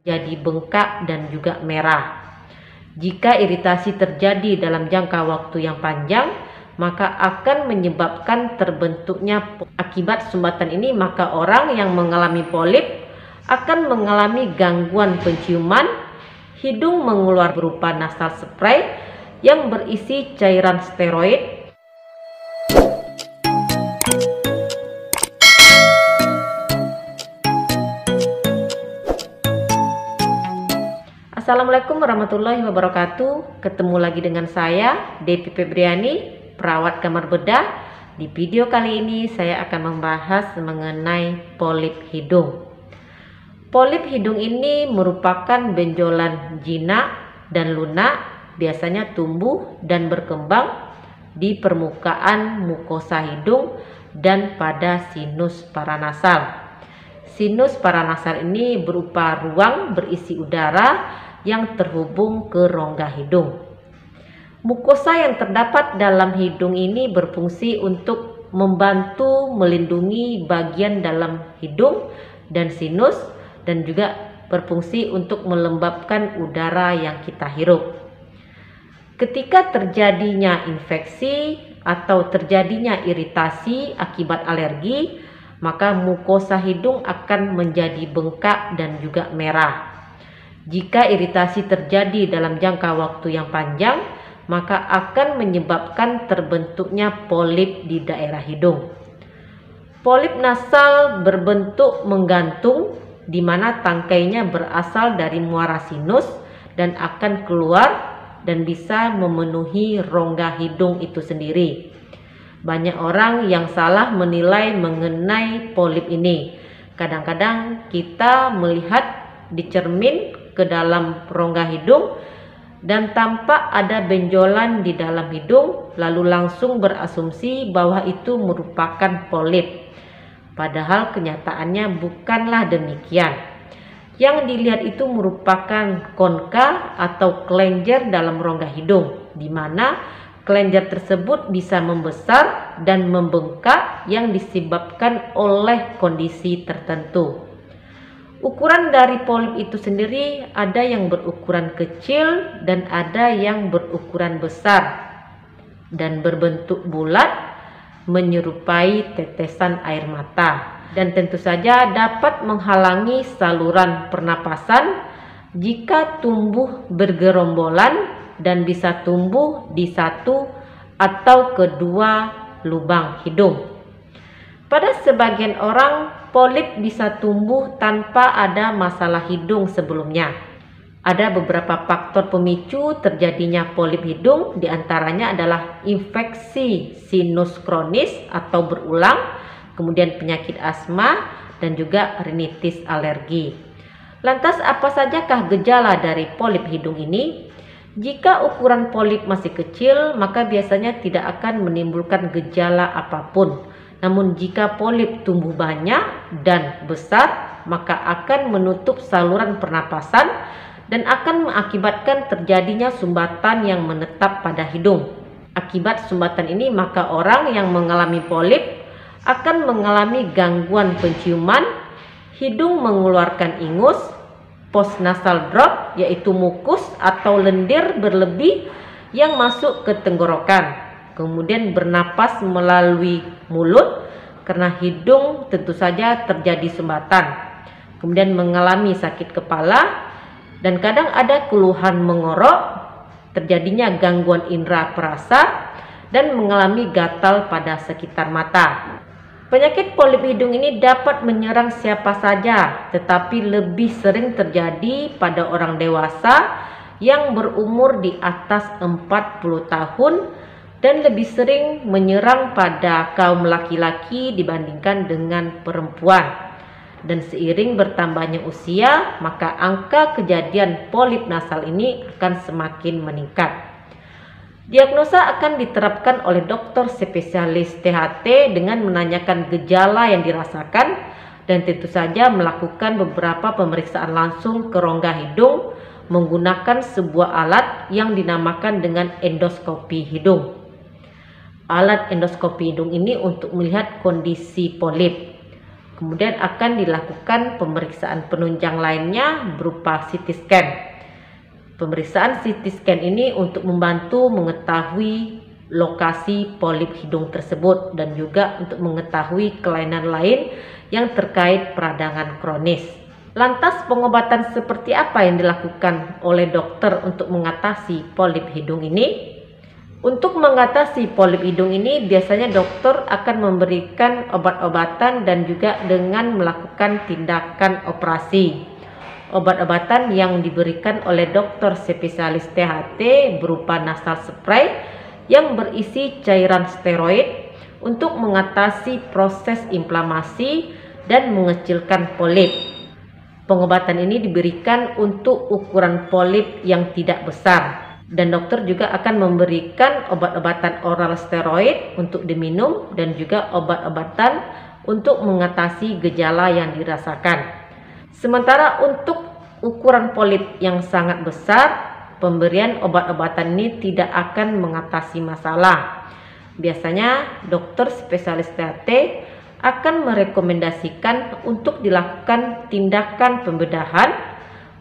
jadi bengkak dan juga merah. Jika iritasi terjadi dalam jangka waktu yang panjang, maka akan menyebabkan terbentuknya akibat sumbatan ini, maka orang yang mengalami polip akan mengalami gangguan penciuman, hidung mengeluarkan berupa nasal spray yang berisi cairan steroid, Assalamualaikum warahmatullahi wabarakatuh. Ketemu lagi dengan saya, Devi Febriani, perawat kamar bedah. Di video kali ini saya akan membahas mengenai polip hidung. Polip hidung ini merupakan benjolan jinak dan lunak, biasanya tumbuh dan berkembang di permukaan mukosa hidung dan pada sinus paranasal. Sinus paranasal ini berupa ruang berisi udara yang terhubung ke rongga hidung. Mukosa yang terdapat dalam hidung ini berfungsi untuk membantu melindungi bagian dalam hidung dan sinus, dan juga berfungsi untuk melembabkan udara yang kita hirup. Ketika terjadinya infeksi atau terjadinya iritasi akibat alergi, maka mukosa hidung akan menjadi bengkak dan juga merah. Jika iritasi terjadi dalam jangka waktu yang panjang, maka akan menyebabkan terbentuknya polip di daerah hidung. Polip nasal berbentuk menggantung, di mana tangkainya berasal dari muara sinus dan akan keluar dan bisa memenuhi rongga hidung itu sendiri. Banyak orang yang salah menilai mengenai polip ini. Kadang-kadang kita melihat di cermin ke dalam rongga hidung dan tampak ada benjolan di dalam hidung, lalu langsung berasumsi bahwa itu merupakan polip. Padahal kenyataannya bukanlah demikian. Yang dilihat itu merupakan konka atau kelenjar dalam rongga hidung, di mana kelenjar tersebut bisa membesar dan membengkak yang disebabkan oleh kondisi tertentu. Ukuran dari polip itu sendiri ada yang berukuran kecil dan ada yang berukuran besar dan berbentuk bulat menyerupai tetesan air mata, dan tentu saja dapat menghalangi saluran pernapasan jika tumbuh bergerombolan dan bisa tumbuh di satu atau kedua lubang hidung. Pada sebagian orang, polip bisa tumbuh tanpa ada masalah hidung sebelumnya. Ada beberapa faktor pemicu terjadinya polip hidung, diantaranya adalah infeksi sinus kronis atau berulang, kemudian penyakit asma, dan juga rinitis alergi. Lantas apa sajakah gejala dari polip hidung ini? Jika ukuran polip masih kecil, maka biasanya tidak akan menimbulkan gejala apapun. Namun jika polip tumbuh banyak dan besar, maka akan menutup saluran pernapasan dan akan mengakibatkan terjadinya sumbatan yang menetap pada hidung. Akibat sumbatan ini, maka orang yang mengalami polip akan mengalami gangguan penciuman, hidung mengeluarkan ingus, postnasal drop yaitu mukus atau lendir berlebih yang masuk ke tenggorokan, kemudian bernapas melalui mulut karena hidung tentu saja terjadi sumbatan, kemudian mengalami sakit kepala, dan kadang ada keluhan mengorok, terjadinya gangguan indera perasa, dan mengalami gatal pada sekitar mata. Penyakit polip hidung ini dapat menyerang siapa saja, tetapi lebih sering terjadi pada orang dewasa yang berumur di atas 40 tahun dan lebih sering menyerang pada kaum laki-laki dibandingkan dengan perempuan. Dan seiring bertambahnya usia, maka angka kejadian polip nasal ini akan semakin meningkat. Diagnosa akan diterapkan oleh dokter spesialis THT dengan menanyakan gejala yang dirasakan dan tentu saja melakukan beberapa pemeriksaan langsung ke rongga hidung menggunakan sebuah alat yang dinamakan dengan endoskopi hidung. Alat endoskopi hidung ini untuk melihat kondisi polip. Kemudian akan dilakukan pemeriksaan penunjang lainnya berupa CT scan. Pemeriksaan CT scan ini untuk membantu mengetahui lokasi polip hidung tersebut dan juga untuk mengetahui kelainan lain yang terkait peradangan kronis. Lantas pengobatan seperti apa yang dilakukan oleh dokter untuk mengatasi polip hidung ini? Untuk mengatasi polip hidung ini biasanya dokter akan memberikan obat-obatan dan juga dengan melakukan tindakan operasi. Obat-obatan yang diberikan oleh dokter spesialis THT berupa nasal spray yang berisi cairan steroid untuk mengatasi proses inflamasi dan mengecilkan polip. Pengobatan ini diberikan untuk ukuran polip yang tidak besar, dan dokter juga akan memberikan obat-obatan oral steroid untuk diminum dan juga obat-obatan untuk mengatasi gejala yang dirasakan. Sementara untuk ukuran polip yang sangat besar, pemberian obat-obatan ini tidak akan mengatasi masalah. Biasanya dokter spesialis THT akan merekomendasikan untuk dilakukan tindakan pembedahan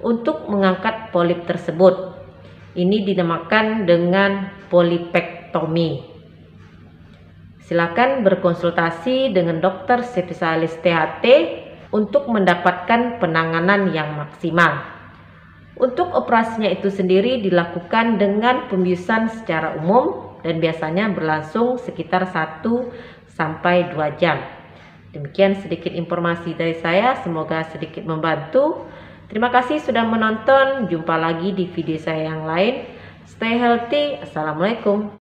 untuk mengangkat polip tersebut. Ini dinamakan dengan polipektomi. Silakan berkonsultasi dengan dokter spesialis THT untuk mendapatkan penanganan yang maksimal. Untuk operasinya itu sendiri dilakukan dengan pembiusan secara umum dan biasanya berlangsung sekitar 1 sampai 2 jam. Demikian sedikit informasi dari saya, semoga sedikit membantu. Terima kasih sudah menonton, jumpa lagi di video saya yang lain. Stay healthy, assalamualaikum.